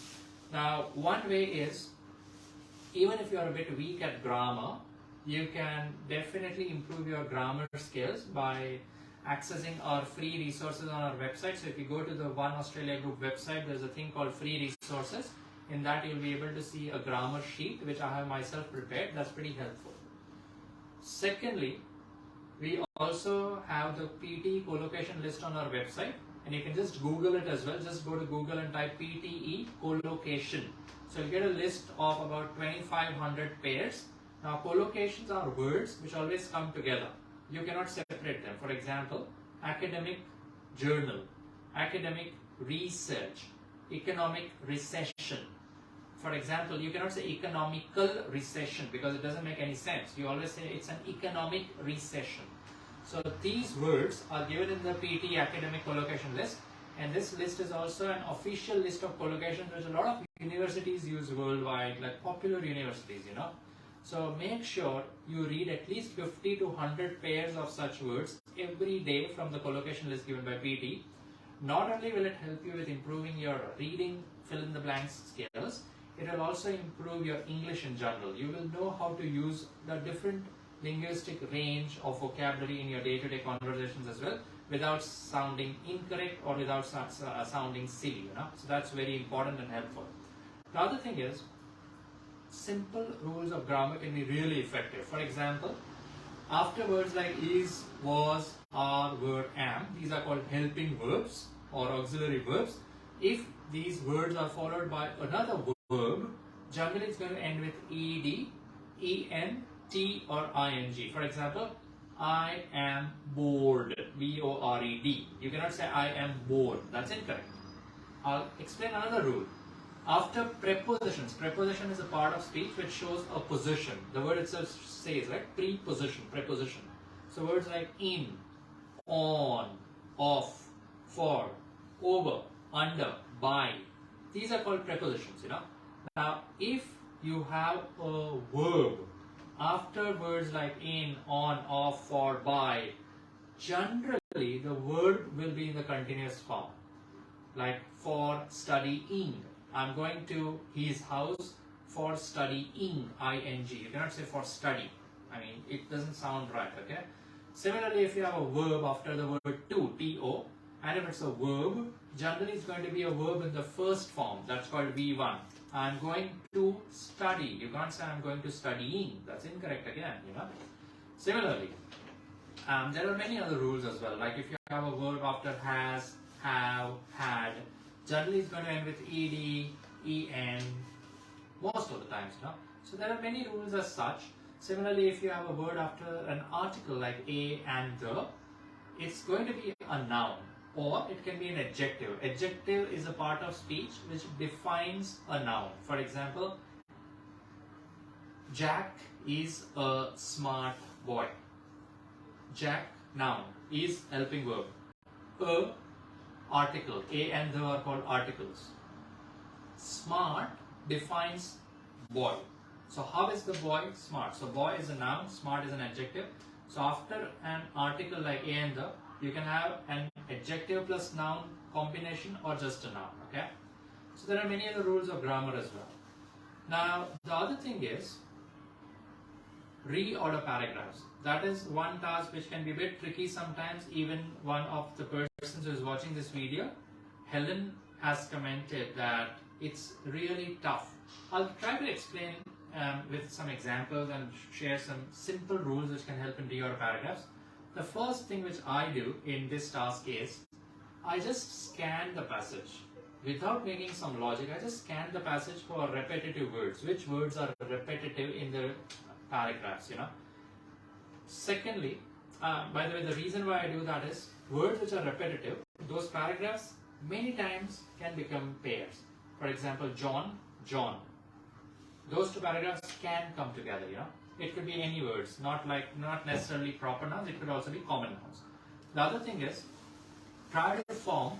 Now one way is, even if you are a bit weak at grammar, you can definitely improve your grammar skills by accessing our free resources on our website. So if you go to the One Australia Group website, there's a thing called free resources. In that you'll be able to see a grammar sheet which I have myself prepared. That's pretty helpful. Secondly, we also have the PT collocation list on our website, and you can just Google it as well. Just go to Google and type PTE collocation. So you'll get a list of about 2,500 pairs. Now collocations are words which always come together. You cannot separate them. For example, academic journal, academic research, economic recession. For example, you cannot say economical recession because it doesn't make any sense. You always say it's an economic recession. So these words are given in the PT academic collocation list, and this list is also an official list of collocations which a lot of universities use worldwide, like popular universities, So make sure you read at least 50 to 100 pairs of such words every day from the collocation list given by PT. Not only will it help you with improving your reading, fill in the blanks skills, it will also improve your English in general. You will know how to use the different linguistic range of vocabulary in your day-to-day conversations as well, without sounding incorrect or without sounding silly, So that's very important and helpful. The other thing is, simple rules of grammar can be really effective. For example, after words like is, was, are, were, am, these are called helping verbs or auxiliary verbs. If these words are followed by another verb, generally it's going to end with ed, en, t or ing. For example, I am bored, B-O-R-E-D. You cannot say I am bored. That's incorrect. I'll explain another rule. After prepositions, preposition is a part of speech which shows a position. The word itself says, right? Preposition, preposition. So words like in, on, off, for, over, under, by. These are called prepositions, Now, if you have a verb after words like in, on, off, for, by, generally the word will be in the continuous form. Like for studying. I'm going to his house for studying, ing. You cannot say for study. I mean, it doesn't sound right, okay? Similarly, if you have a verb after the word to, to, and if it's a verb, generally it's going to be a verb in the first form. That's called V1. I'm going to study. You can't say I'm going to studying. That's incorrect again, Similarly, there are many other rules as well. Like if you have a verb after has, have, had, generally it's going to end with ed, en, most of the times, So there are many rules as such. Similarly, if you have a word after an article like a and the, it's going to be a noun, or it can be an adjective. Adjective is a part of speech which defines a noun. For example, Jack is a smart boy. Jack, noun, is helping verb. A, article. A and the are called articles. Smart defines boy. So how is the boy smart? So boy is a noun, smart is an adjective. So after an article like a and the, you can have an adjective plus noun combination or just a noun, okay? So there are many other rules of grammar as well. Now the other thing is reorder paragraphs. That is one task which can be a bit tricky sometimes. Even one of the persons who is watching this video, Helen, has commented that it's really tough. I'll try to explain with some examples and share some simple rules which can help in your paragraphs. The first thing which I do in this task is, I just scan the passage. Without making some logic, I just scan the passage for repetitive words. Which words are repetitive in the paragraphs, Secondly, by the way, the reason why I do that is, words which are repetitive, those paragraphs many times can become pairs. For example, John, John. Those two paragraphs can come together, It could be any words, not necessarily proper nouns, it could also be common nouns. The other thing is, try to form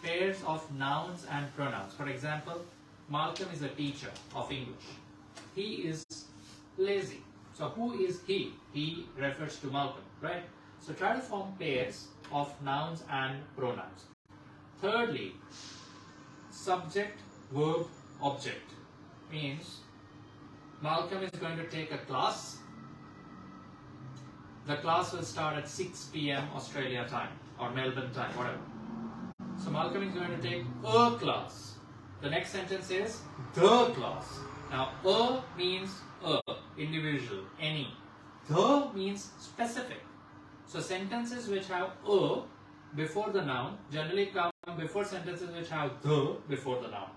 pairs of nouns and pronouns. For example, Malcolm is a teacher of English. He is lazy. So who is he? He refers to Malcolm, right? So try to form pairs of nouns and pronouns. Thirdly, subject, verb, object. Means Malcolm is going to take a class. The class will start at 6 p.m. Australia time or Melbourne time, whatever. So Malcolm is going to take a class. The next sentence is the class. Now, a means individual, any. The means specific. So sentences which have a before the noun generally come before sentences which have the before the noun.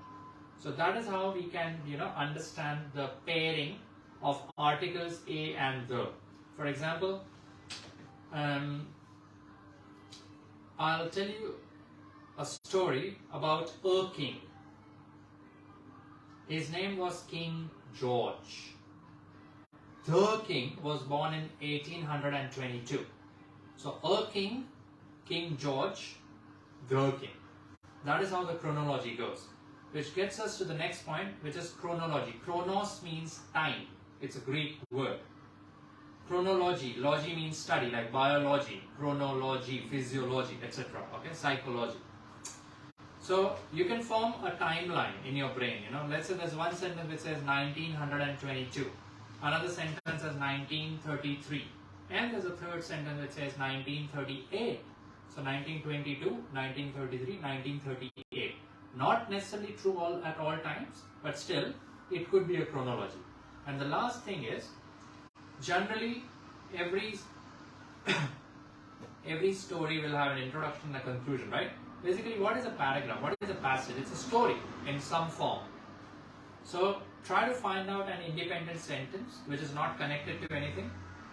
So that is how we can, understand the pairing of articles a and the. For example, I'll tell you a story about a king. His name was King George. The king was born in 1822. So a king, King George, the king. That is how the chronology goes. Which gets us to the next point, which is chronology. Chronos means time. It's a Greek word. Chronology, logy means study, like biology, chronology, physiology, etc. Okay, psychology. So you can form a timeline in your brain. Let's say there's one sentence which says 1922, another sentence says 1933, and there's a third sentence which says 1938. So 1922, 1933, 1938. Not necessarily true at all times, but still it could be a chronology. And the last thing is, generally every story will have an introduction and a conclusion, right? Basically, what is a paragraph? What is a passage? It's a story in some form. So try to find out an independent sentence which is not connected to anything,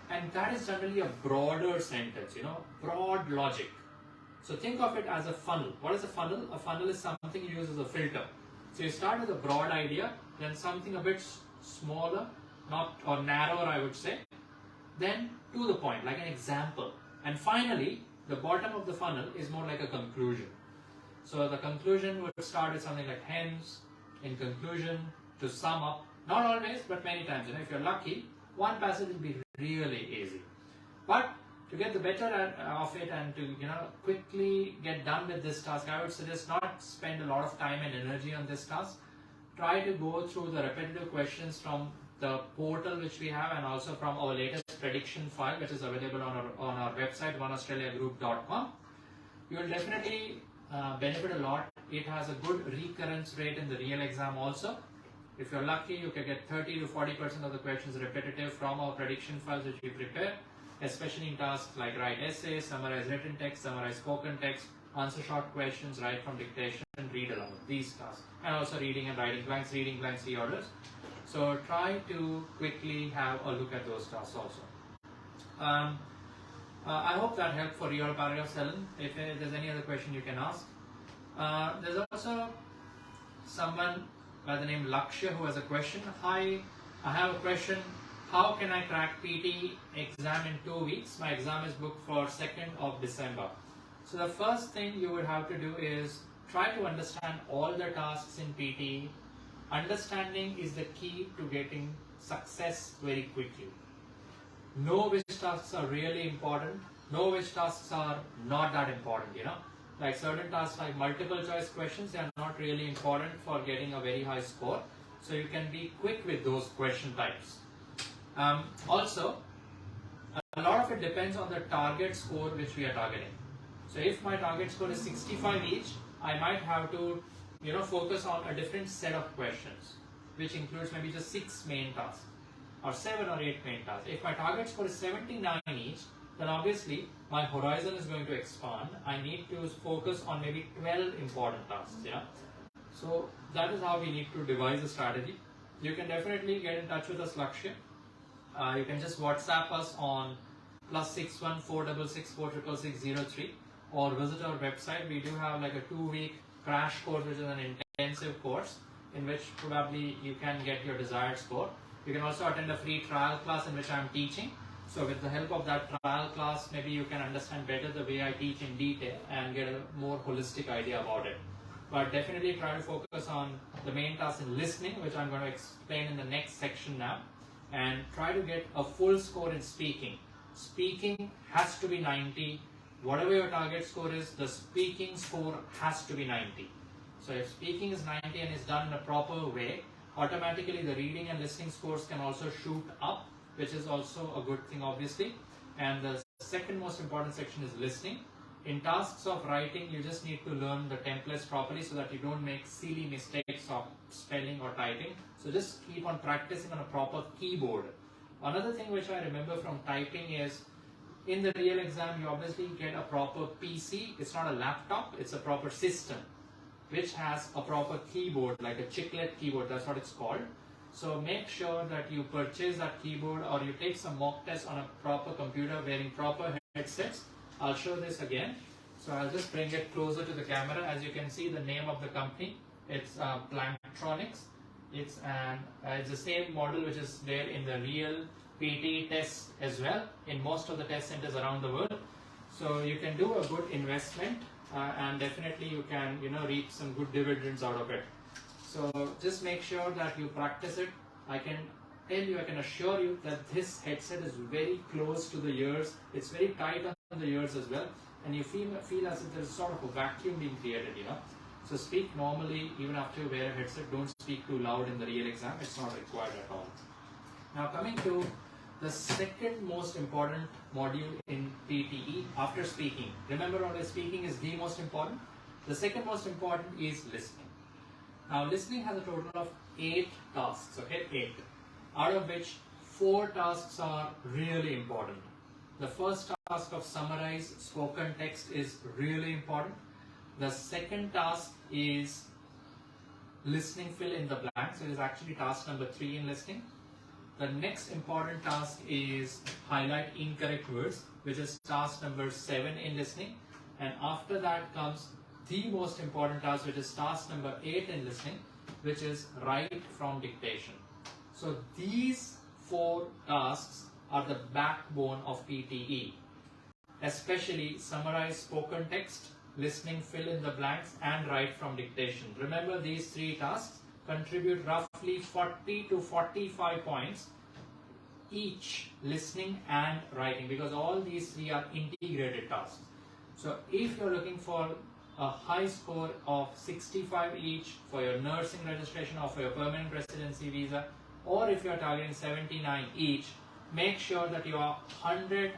and that is generally a broader sentence, broad logic. So think of it as a funnel. What is a funnel? A funnel is something you use as a filter. So you start with a broad idea, then something a bit smaller, or narrower, I would say, then to the point, like an example. And finally, the bottom of the funnel is more like a conclusion. So the conclusion would start with something like hence, in conclusion, to sum up. Not always, but many times. If you're lucky, one passage will be really easy. But to get the better of it and to quickly get done with this task, I would suggest not spend a lot of time and energy on this task. Try to go through the repetitive questions from the portal which we have, and also from our latest prediction file which is available on our website, oneaustraliagroup.com. You will definitely benefit a lot. It has a good recurrence rate in the real exam also. If you're lucky, you can get 30 to 40% of the questions repetitive from our prediction files which we prepare, especially in tasks like write essays, summarize written text, summarize spoken text, answer short questions, write from dictation, and read aloud. These tasks. And also reading and writing blanks, reorders. So try to quickly have a look at those tasks also. I hope that helped for your paragraph, Helen. If there's any other question you can ask. There's also someone by the name Lakshya who has a question. Hi, I have a question. How can I crack PTE exam in 2 weeks? My exam is booked for 2nd of December. So the first thing you would have to do is try to understand all the tasks in PTE. Understanding is the key to getting success very quickly. Know which tasks are really important, know which tasks are not that important, Like certain tasks like multiple choice questions, they are not really important for getting a very high score. So you can be quick with those question types. Also, a lot of it depends on the target score which we are targeting. So if my target score is 65 each, I might have to focus on a different set of questions. which includes maybe just 6 main tasks or 7 or 8 main tasks. If my target score is 79 each, then obviously my horizon is going to expand. I need to focus on maybe 12 important tasks. Yeah. So that is how we need to devise a strategy. You can definitely get in touch with us, Lakshya. You can just WhatsApp us on +61 466 466 or visit our website. We do have like a 2-week crash course, which is an intensive course in which probably you can get your desired score. You can also attend a free trial class in which I am teaching. So with the help of that trial class, maybe you can understand better the way I teach in detail and get a more holistic idea about it. But definitely try to focus on the main task in listening, which I'm going to explain in the next section now. And try to get a full score in speaking. Speaking has to be 90. Whatever your target score is, the speaking score has to be 90. So if speaking is 90 and is done in a proper way, automatically the reading and listening scores can also shoot up, which is also a good thing obviously. And the second most important section is listening. In tasks of writing, you just need to learn the templates properly so that you don't make silly mistakes of spelling or typing. So just keep on practicing on a proper keyboard. Another thing which I remember from typing is, in the real exam, you obviously get a proper PC. It's not a laptop, it's a proper system, which has a proper keyboard, like a chiclet keyboard, that's what it's called. So make sure that you purchase that keyboard or you take some mock tests on a proper computer wearing proper headsets. I'll show this again. So I'll just bring it closer to the camera. As you can see, the name of the company, it's Plantronics. It's the same model which is there in the real PTE tests as well in most of the test centers around the world. So you can do a good investment and definitely you can reap some good dividends out of it. So just make sure that you practice it. I can assure you that this headset is very close to the ears. It's very tight on the ears as well, and you feel as if there's sort of a vacuum being created. So speak normally even after you wear a headset. Don't speak too loud in the real exam. It's not required at all. Now coming to the second most important module in PTE after speaking. Remember, always speaking is the most important. The second most important is listening. Now listening has a total of 8 tasks, okay, 8, out of which 4 tasks are really important. The first task of summarize spoken text is really important. The second task is listening fill in the blanks. It is actually task number 3 in listening. The next important task is highlight incorrect words, which is task number 7 in listening. And after that comes the most important task, which is task number 8 in listening, which is write from dictation. So these 4 tasks are the backbone of PTE, especially summarize spoken text, listening fill in the blanks, and write from dictation. Remember, these 3 tasks contribute roughly 40 to 45 points each, listening and writing, because all these 3 are integrated tasks. So if you're looking for a high score of 65 each for your nursing registration or for your permanent residency visa, or if you're targeting 79 each, make sure that you are 100%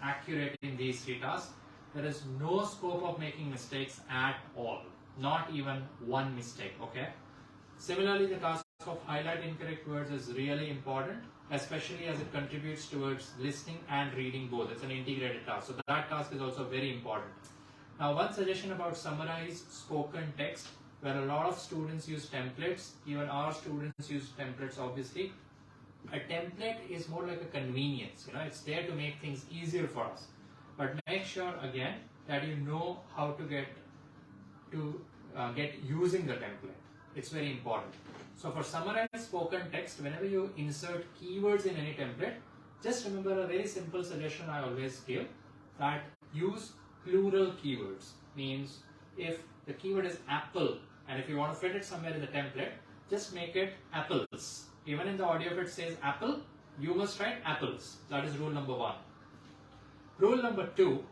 accurate in these 3 tasks. There is no scope of making mistakes at all, not even one mistake, okay? Similarly, the task of highlight incorrect words is really important, especially as it contributes towards listening and reading both. It's an integrated task, so that task is also very important. Now, one suggestion about summarize spoken text, where a lot of students use templates, even our students use templates obviously. A template is more like a convenience, it's there to make things easier for us. But make sure again that you know how to get using the template. It's very important. So for summarize spoken text, whenever you insert keywords in any template, just remember a very simple suggestion I always give, that use plural keywords. Means if the keyword is apple, and if you want to fit it somewhere in the template, just make it apples. Even in the audio, if it says apple, you must write apples. That is rule number 1. Rule number 2,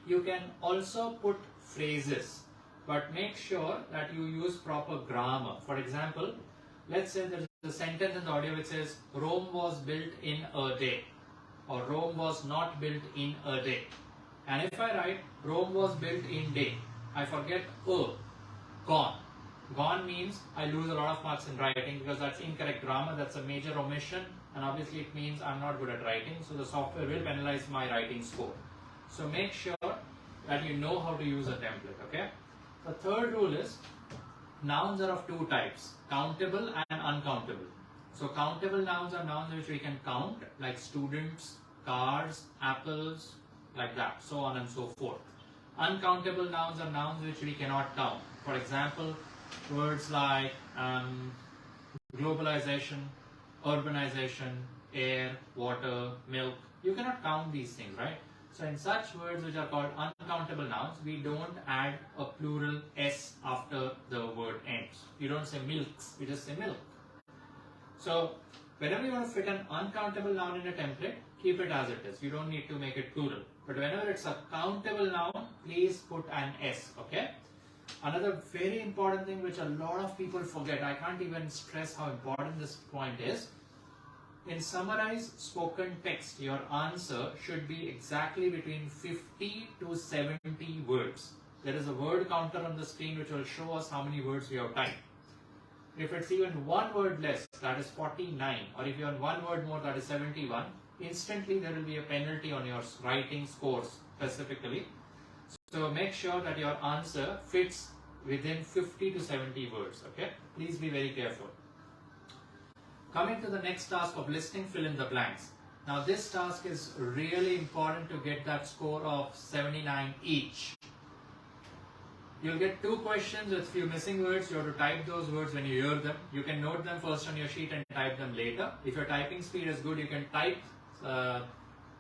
you can also put phrases, but make sure that you use proper grammar. For example, let's say there's a sentence in the audio which says Rome was built in a day, or Rome was not built in a day. And if I write Rome was built in day, I forget gone. Gone means I lose a lot of marks in writing because that's incorrect grammar, that's a major omission, and obviously it means I'm not good at writing, so the software will penalize my writing score. So make sure that you know how to use a template, okay? The third rule is nouns are of two types, countable and uncountable. So countable nouns are nouns which we can count, like students, cars, apples, like that, so on and so forth. Uncountable nouns are nouns which we cannot count. For example, words like globalization, urbanization, air, water, milk. You cannot count these things, right? So in such words which are called uncountable nouns, we don't add a plural s after the word ends. You don't say milks, you just say milk. So whenever you want to fit an uncountable noun in a template, keep it as it is. You don't need to make it plural. But whenever it's a countable noun, please put an s, okay? Another very important thing which a lot of people forget, I can't even stress how important this point is. In summarized spoken text, your answer should be exactly between 50 to 70 words. There is a word counter on the screen which will show us how many words we have typed. If it's even one word less, that is 49, or if you have one word more, that is 71, instantly there will be a penalty on your writing scores specifically. So make sure that your answer fits within 50 to 70 words, okay? Please be very careful. Coming to the next task of listing fill in the blanks. Now this task is really important to get that score of 79 each. You'll get two questions with few missing words. You have to type those words when you hear them. You can note them first on your sheet and type them later. If your typing speed is good, you can type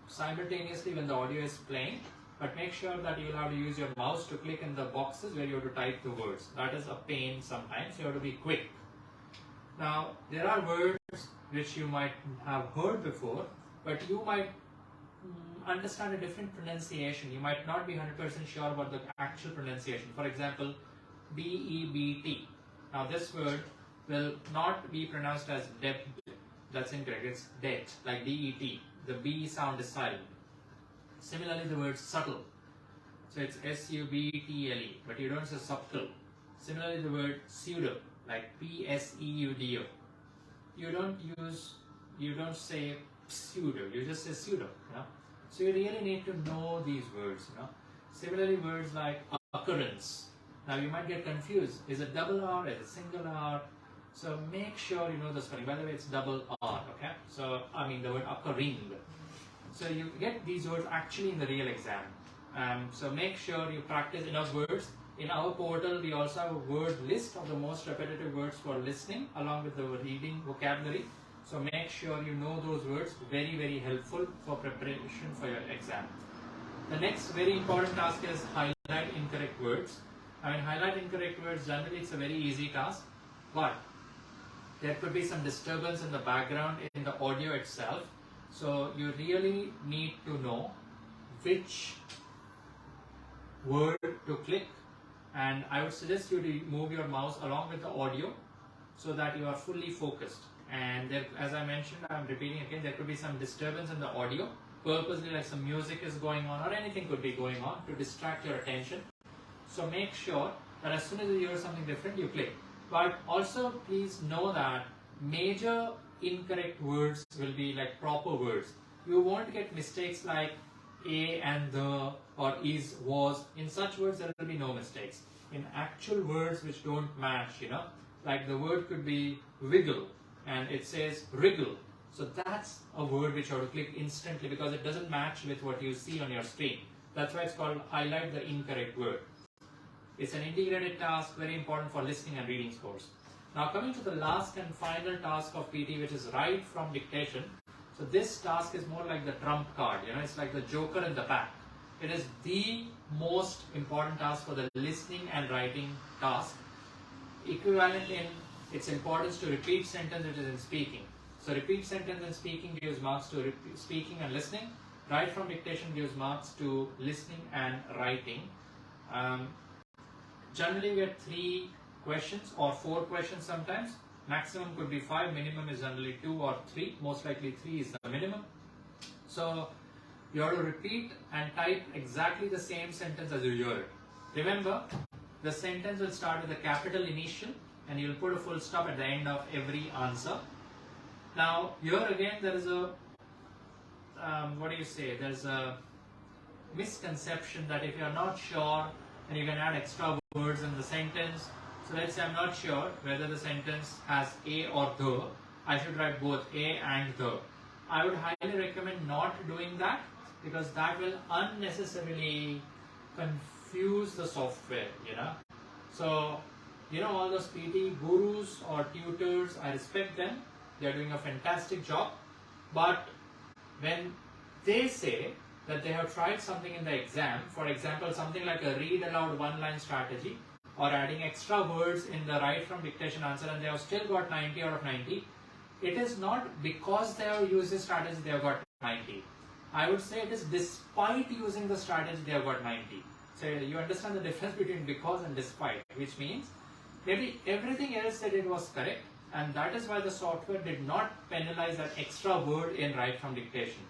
simultaneously when the audio is playing. But make sure that you will have to use your mouse to click in the boxes where you have to type the words. That is a pain sometimes. You have to be quick. Now, there are words which you might have heard before, but you might understand a different pronunciation. You might not be 100% sure about the actual pronunciation. For example, D-E-B-T. Now, this word will not be pronounced as debt. That's incorrect. It's debt, like D-E-T. The B sound is silent. Similarly, the word subtle. So it's S-U-B-T-L-E, but you don't say subtle. Similarly, the word pseudo, like P-S-E-U-D-O. You don't say pseudo, you just say pseudo, you know. So you really need to know these words, you know. Similarly, words like occurrence. Now you might get confused. Is it double R? Is it single R? So make sure you know the spelling. By the way, it's double R, okay? So, I mean the word occurring. So you get these words actually in the real exam. So make sure you practice enough words. In our portal, we also have a word list of the most repetitive words for listening along with the reading vocabulary. So make sure you know those words. Very, very helpful for preparation for your exam. The next very important task is highlight incorrect words. I mean, highlight incorrect words, generally it's a very easy task, but there could be some disturbance in the background in the audio itself. So you really need to know which word to click, and I would suggest you to move your mouse along with the audio so that you are fully focused. And there, as I mentioned, I'm repeating again, there could be some disturbance in the audio, purposely, like some music is going on or anything could be going on to distract your attention. So make sure that as soon as you hear something different, you click. But also please know that major incorrect words will be like proper words. You won't get mistakes like a and the or is, was. In such words there will be no mistakes. In actual words which don't match, you know, like the word could be wiggle and it says wriggle. So that's a word which you have to click instantly because it doesn't match with what you see on your screen. That's why it's called highlight the incorrect word. It's an integrated task, very important for listening and reading scores. Now coming to the last and final task of PT, which is write from dictation. So this task is more like the trump card, you know, it's like the joker in the pack. It is the most important task for the listening and writing task. Equivalent in its importance to repeat sentence, it is in speaking. So repeat sentence and speaking gives marks to speaking and listening. Write from dictation gives marks to listening and writing. Generally we get 3 questions or 4 questions sometimes. Maximum could be 5, minimum is generally 2 or 3. Most likely 3 is the minimum. So you have to repeat and type exactly the same sentence as you hear it. Remember, the sentence will start with a capital initial and you'll put a full stop at the end of every answer. Now here again there is a there's a misconception that if you're not sure, then you can add extra words in the sentence. So let's say I'm not sure whether the sentence has a or the, I should write both a and the. I would highly recommend not doing that, because that will unnecessarily confuse the software, So, all those PTE gurus or tutors, I respect them. They're doing a fantastic job. But when they say that they have tried something in the exam, for example, something like a read aloud one-line strategy, or adding extra words in the right from dictation answer, and they have still got 90 out of 90, it is not because they have used this strategy they have got 90. I would say it is despite using the strategy they have got 90. So you understand the difference between because and despite, which means maybe everything else that it was correct, and that is why the software did not penalize that extra word in right from dictation.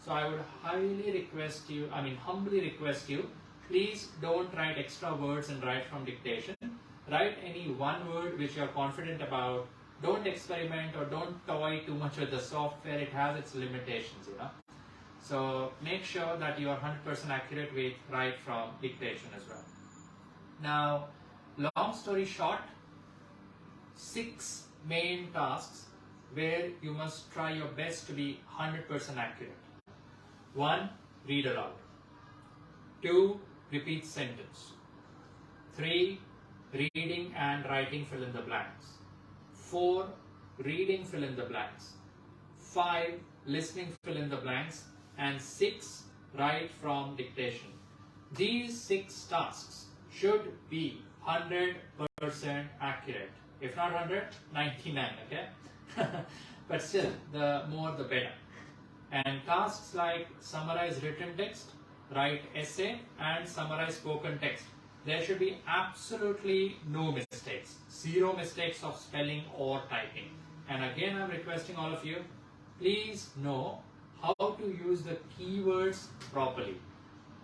So I would humbly request you, please don't write extra words in right from dictation. Write any one word which you are confident about. Don't experiment or don't toy too much with the software. It has its limitations, So make sure that you are 100% accurate with right from dictation as well. Now, long story short, 6 main tasks where you must try your best to be 100% accurate. 1. Read aloud. 2. Repeat sentence. 3. Reading and writing fill in the blanks. 4. Reading fill in the blanks. 5. Listening fill in the blanks. And 6. Write from dictation. These 6 tasks should be 100% accurate. If not 100, 99, okay? But still, the more the better. And tasks like summarize written text, write essay, and summarize spoken text, there should be absolutely no mistakes. 0 mistakes of spelling or typing. And again, I'm requesting all of you, please know how to use the keywords properly.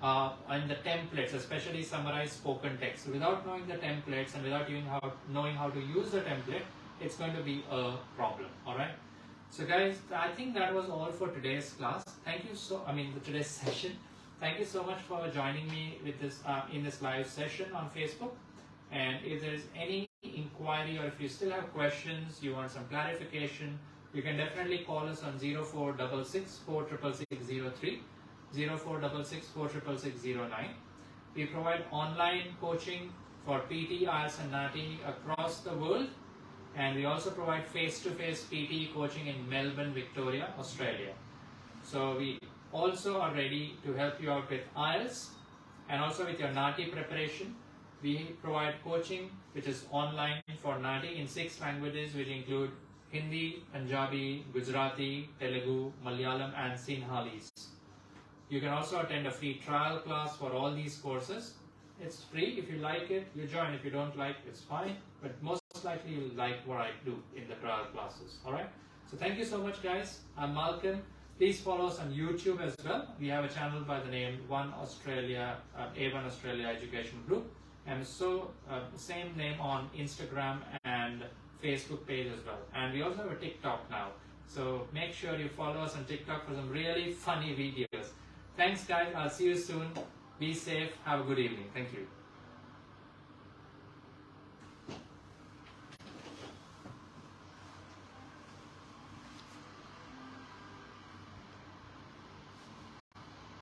And the templates, especially summarize spoken text. Without knowing the templates and without knowing how to use the template, it's going to be a problem. Alright? So guys, I think that was all for today's class. Today's session. Thank you so much for joining me with this in this live session on Facebook. And if there is any inquiry or if you still have questions, you want some clarification, you can definitely call us on 0466 4660603, 0466 4660609. We provide online coaching for PTE, IELTS and NATI across the world. And we also provide face-to-face PTE coaching in Melbourne, Victoria, Australia. So we also are ready to help you out with IELTS and also with your NATI preparation. We provide coaching which is online for NATI in 6 languages, which include Hindi, Punjabi, Gujarati, Telugu, Malayalam and Sinhalese. You can also attend a free trial class for all these courses. It's free. If you like it, you join. If you don't like, it's fine. But most likely you'll like what I do in the trial classes. Alright? So thank you so much, guys. I'm Malcolm. Please follow us on YouTube as well. We have a channel by the name A1 Australia Education Group. And so same name on Instagram and Facebook page as well. And we also have a TikTok now. So make sure you follow us on TikTok for some really funny videos. Thanks guys. I'll see you soon. Be safe. Have a good evening. Thank you.